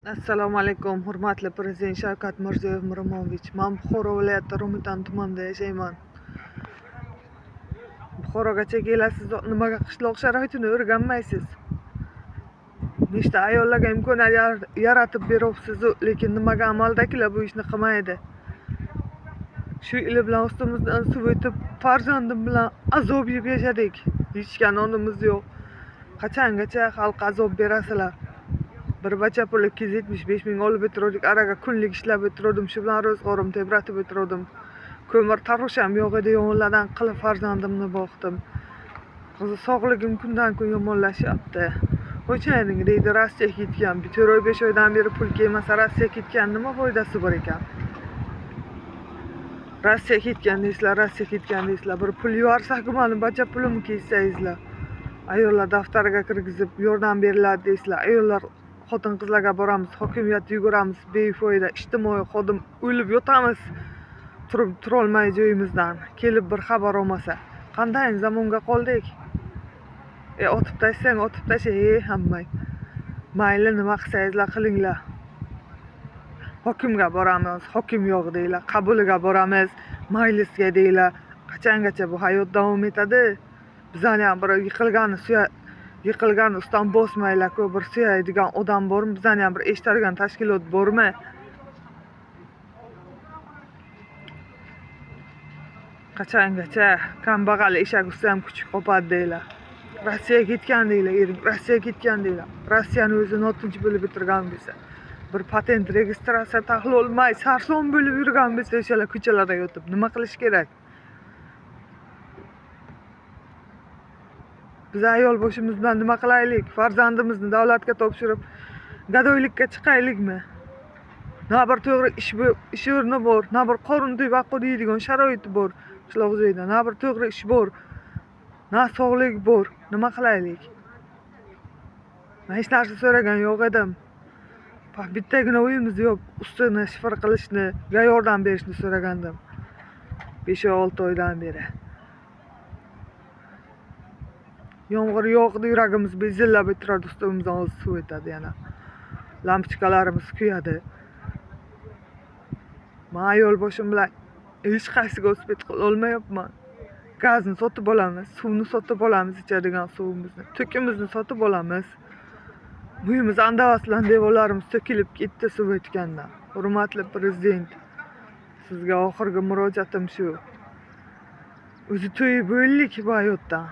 Assalomu alaykum, hurmatli Prezident Shavkat Mirziyoyev Miromonovich. Men Buxoro viloyati Romitan tumanida yashayman. Buxorogacha kelasiz, nimaga qishloq sharoitini o'rganmaysiz? Nechta ayollarga imkoniyat yaratib beryapsiz, lekin nimaga amaldagilar bu ishni qilmaydi? Shu ili bilan ustimizdan suv o'tib, farzandim bilan azob yeb yashadik. Hechga nonimiz yo'q. Qachongacha xalqqa azob berasizlar? Bir bacha pul 275 ming olib o'tirdik, araga kunlik ishlab o'tirdim, shu bilan ro'zg'orim tebratib o'tirdim. Ko'mir tarosham yo'q edi, yong'inlardan qilib farzandimni boqdim. Sog'ligim kundan kun yomonlashyapti. O'chayning deydi, Rossiyaga ketgan. 4 oy 5 oydan beri pul kelmasa Rossiyaga ketgan nima foydasi bor ekan? Rossiyaga ketgan deysizlar, bir pul yuborsak mani bacha pulimni kessangizlar. Ayollar daftariga kirgizib yordam beriladi deysizlar. Ayollar xotin-qizlarga boramiz, hokimiyatga yuguramiz, befoyda ijtimoiy xodim o'lib yotamiz. Turolmay joyimizdan kelib bir xabar olmasa, qanday zamonga qoldik? Otib tasha, hammang. Mayli nima qilsangizlar qilinglar. Hokimga boramiz, hokim yo'q deylar. Qabuliga boramiz, majlisga deylar. Qachongacha bu hayot davom etadi? Bizani ham bir yiqilgan ustan bosmaylar-ku, bir suyaydigan odam bormi? Bizani ham bir eshitadigan tashkilot bormi? Qachongacha kambag'al eshak usta ham kuchuk qopadi deylar. Rossiyaga ketgan deylar, Rossiyaga ketgan deylar. Rossiyani o'zi notinch bo'lib o'tirgan bo'lsa, bir patent registratsiya tahlil olmay sarson bo'lib yurgan bo'lsa, o'shalar ko'chalarda yotib nima qilish kerak? Biz ayol boshimiz bilan nima qilaylik? Farzandimizni davlatga topshirib gadoylikka chiqaylikmi? Na bir to'g'ri ish o'rni bor, na bir qorin to'yib ovqat yeydigan sharoiti bor qishloq joyda, na bir to'g'ri ish bor, na sog'lik bor. Nima qilaylik? Men hech narsa so'ragan yo'q edim. Bittagina uyimiz yo'q, ustini shifr qilishni, yordam berishni so'ragandim. 5-6 oydan beri. Yomg'ir yo'qdi, yuragimiz bezillab o'tiradi, ustimizdan o'zi suv o'tadi yana. Lampochkalarimiz kuyadi. Men ayol boshim bilan hech qaysiga o'sbet qila olmayapman. Gazni sotib olamiz, suvni sotib olamiz, ichadigan suvimizni, to'kimizni sotib olamiz. Uyimiz andavaslan devorlarimiz to'kilib ketdi suv o'tgandan. Hurmatli Prezident, sizga oxirgi murojaatim shu. O'zi to'yib o'ldik bu hayotdan.